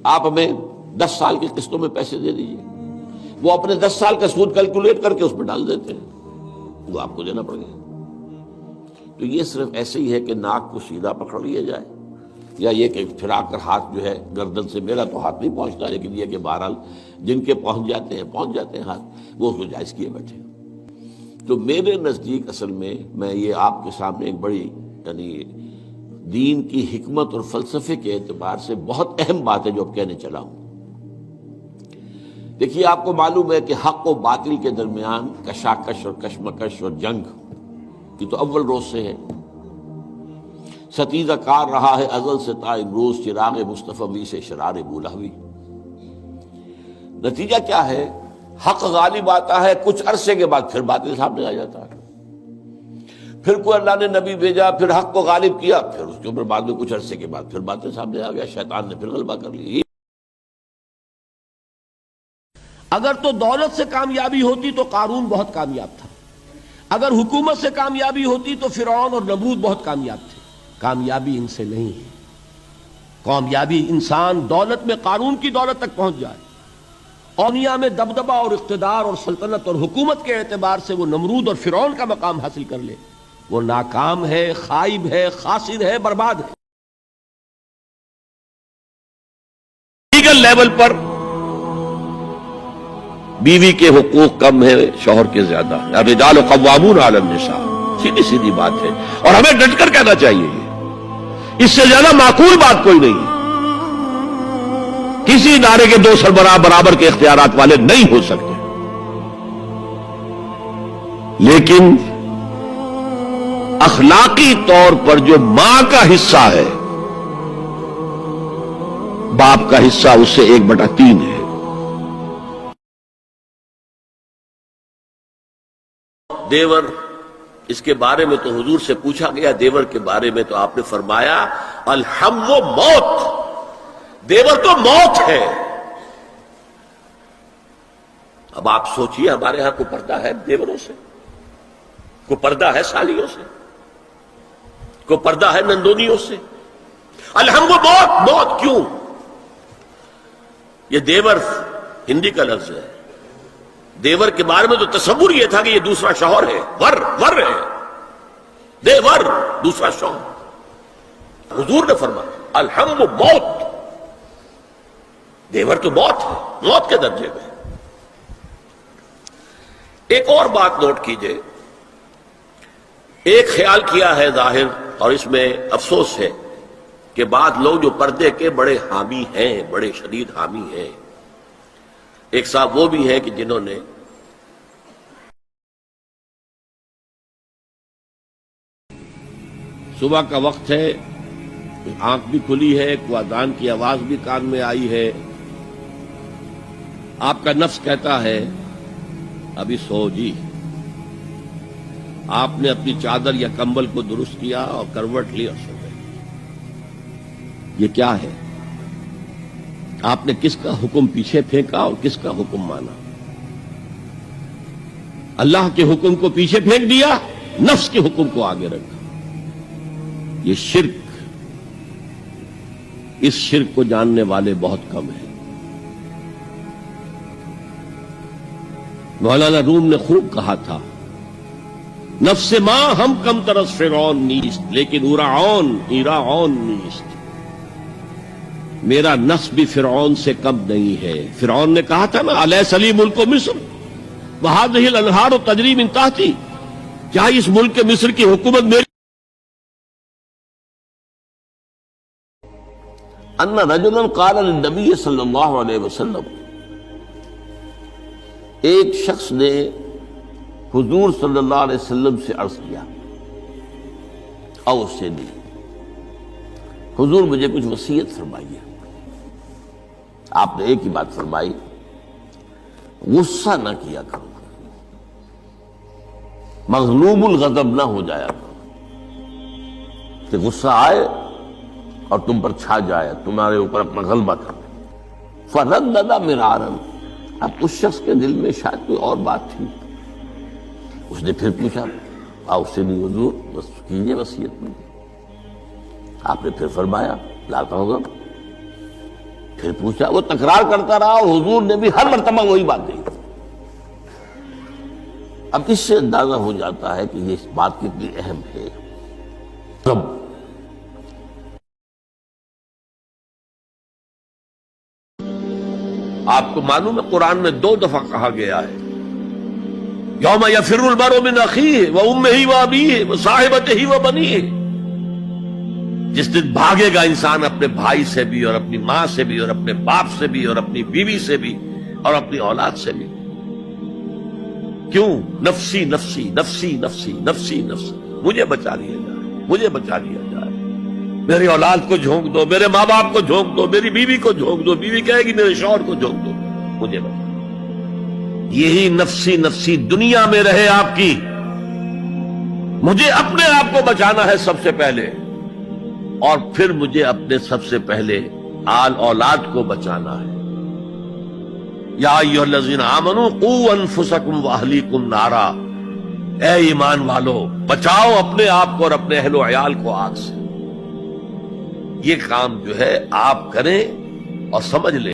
آپ ہمیں 10 سال کی قسطوں میں پیسے دے دیجیے، وہ اپنے 10 سال کا سود کیلکولیٹ کر کے اس پہ ڈال دیتے ہیں، وہ آپ کو دینا پڑے گا۔ تو یہ صرف ایسے ہی ہے کہ ناک کو سیدھا پکڑ لیا جائے، یا یہ کہ پھرا کر ہاتھ جو ہے گردن سے، میرا تو ہاتھ نہیں پہنچتا، لیکن یہ کہ بہرحال جن کے پہنچ جاتے ہیں ہاتھ، وہ اس کو جائز کیے بیٹھے۔ تو میرے نزدیک اصل میں یہ آپ کے سامنے ایک بڑی یعنی دین کی حکمت اور فلسفے کے اعتبار سے بہت اہم بات ہے جو اب کہنے چلا ہوں۔ دیکھیے، آپ کو معلوم ہے کہ حق و باطل کے درمیان کشاکش اور کشمکش اور جنگ یہ تو اول روز سے ہے، ستیزہ کار رہا ہے ازل سے تا امروز، چراغ مصطفی سے شرار بولہوی۔ نتیجہ کیا ہے؟ حق غالب آتا ہے، کچھ عرصے کے بعد پھر باطل سامنے آ جاتا ہے، پھر کوئی اللہ نے نبی بھیجا، پھر حق کو غالب کیا، پھر اس کے اوپر بعد میں کچھ عرصے کے بعد پھر باطل سامنے آ گیا، شیطان نے پھر غلبہ کر لیا۔ اگر تو دولت سے کامیابی ہوتی تو قارون بہت کامیاب تھا، اگر حکومت سے کامیابی ہوتی تو فرعون اور نمرود بہت کامیاب تھے۔ کامیابی ان سے نہیں ہے، کامیابی انسان دولت میں قارون کی دولت تک پہنچ جائے، دنیا میں دبدبہ اور اقتدار اور سلطنت اور حکومت کے اعتبار سے وہ نمرود اور فرعون کا مقام حاصل کر لے، وہ ناکام ہے، خائب ہے، خاسر ہے، برباد ہے۔ لیگل لیول پر بیوی کے حقوق کم ہے، شوہر کے زیادہ ہے۔ الرجال قوامون علی النساء، سیدھی سیدھی بات ہے، اور ہمیں ڈٹ کر کہنا چاہیے، اس سے زیادہ معقول بات کوئی نہیں ہے۔ کسی ادارے کے 2 سربراہ برابر کے اختیارات والے نہیں ہو سکتے، لیکن اخلاقی طور پر جو ماں کا حصہ ہے، باپ کا حصہ اس سے 1/3 ہے۔ دیور، اس کے بارے میں تو حضور سے پوچھا گیا، دیور کے بارے میں تو آپ نے فرمایا الحم و موت، دیور تو موت ہے۔ اب آپ سوچئے، ہمارے ہاں کو پردہ ہے دیوروں سے، کو پردہ ہے سالیوں سے، کو پردہ ہے نندونیوں سے؟ الحم و موت، موت کیوں؟ یہ دیور ہندی کا لفظ ہے، دیور کے بارے میں تو تصور یہ تھا کہ یہ دوسرا شوہر ہے، ور ہے، دیور دوسرا شوہر۔ حضور نے فرمایا الحم و موت، دیور تو موت ہے، موت کے درجے میں۔ ایک اور بات نوٹ کیجئے، ایک خیال کیا ہے ظاہر، اور اس میں افسوس ہے کہ بعض لوگ جو پردے کے بڑے حامی ہیں، بڑے شدید حامی ہیں، ایک صاحب وہ بھی ہیں کہ جنہوں نے صبح کا وقت ہے، آنکھ بھی کھلی ہے، کوئی اذان کی آواز بھی کان میں آئی ہے، آپ کا نفس کہتا ہے ابھی سو جی، آپ نے اپنی چادر یا کمبل کو درست کیا اور کروٹ لی اور سو گئے۔ یہ کیا ہے؟ آپ نے کس کا حکم پیچھے پھینکا اور کس کا حکم مانا؟ اللہ کے حکم کو پیچھے پھینک دیا، نفس کے حکم کو آگے رکھا۔ یہ شرک، اس شرک کو جاننے والے بہت کم ہیں۔ مولانا روم نے خوب کہا تھا، نفس ماں ہم کم ترس فرعون نیست، لیکن ایراعون نیست۔ میرا نفس بھی فرعون سے کم نہیں ہے۔ فرعون نے کہا تھا نا الیس لی ملک مصر وہذہ الانہار تجری من تحتی، کیا اس ملک مصر کی حکومت میری؟ ان رجلا قال للنبی صلی اللہ علیہ وسلم، ایک شخص نے حضور صلی اللہ علیہ وسلم سے عرض کیا، او سے نہیں، حضور مجھے کچھ وصیت فرمائیے۔ آپ نے ایک ہی بات فرمائی، غصہ نہ کیا کرو، مغلوب الغضب نہ ہو جایا کرو، کہ غصہ آئے اور تم پر چھا جائے، تمہارے اوپر اپنا غلبہ کر لے۔ فردد مرارا، اب اس شخص کے دل میں شاید کوئی اور بات تھی، اس نے پھر پوچھا، اس سے نہیں حضور بس کیجیے وصیت میں۔ آپ نے پھر فرمایا لا تغضب، پھر پوچھا، وہ تکرار کرتا رہا اور حضور نے بھی ہر مرتبہ وہی بات کہی۔ اب اس سے اندازہ ہو جاتا ہے کہ یہ اس بات کتنی اہم ہے۔ تب آپ کو معلوم ہے قرآن میں 2 دفعہ کہا گیا ہے، یوم یفر المرء من اخیہ وامہ وابیہ وصاحبتہ وبنیہ، جس دن بھاگے گا انسان اپنے بھائی سے بھی اور اپنی ماں سے بھی اور اپنے باپ سے بھی اور اپنی بیوی سے بھی اور اپنی اولاد سے بھی۔ کیوں؟ نفسی نفسی نفسی نفسی نفسی نفسی، مجھے بچا لیا جائے، مجھے بچا لیا جائے، میری اولاد کو جھونک دو، میرے ماں باپ کو جھونک دو، میری بیوی کو جھونک دو، بیوی کہے گی میرے شوہر کو جھونک دو، مجھے بچا۔ یہی نفسی نفسی دنیا میں رہے آپ کی، مجھے اپنے آپ کو بچانا ہے سب سے پہلے، اور پھر مجھے اپنے سب سے پہلے آل اولاد کو بچانا ہے۔ یا ایھا الذین آمنوا قوا انفسکم واہلیکم نارا، اے ایمان والو بچاؤ اپنے آپ کو اور اپنے اہل و عیال کو آگ سے۔ یہ کام جو ہے آپ کریں اور سمجھ لیں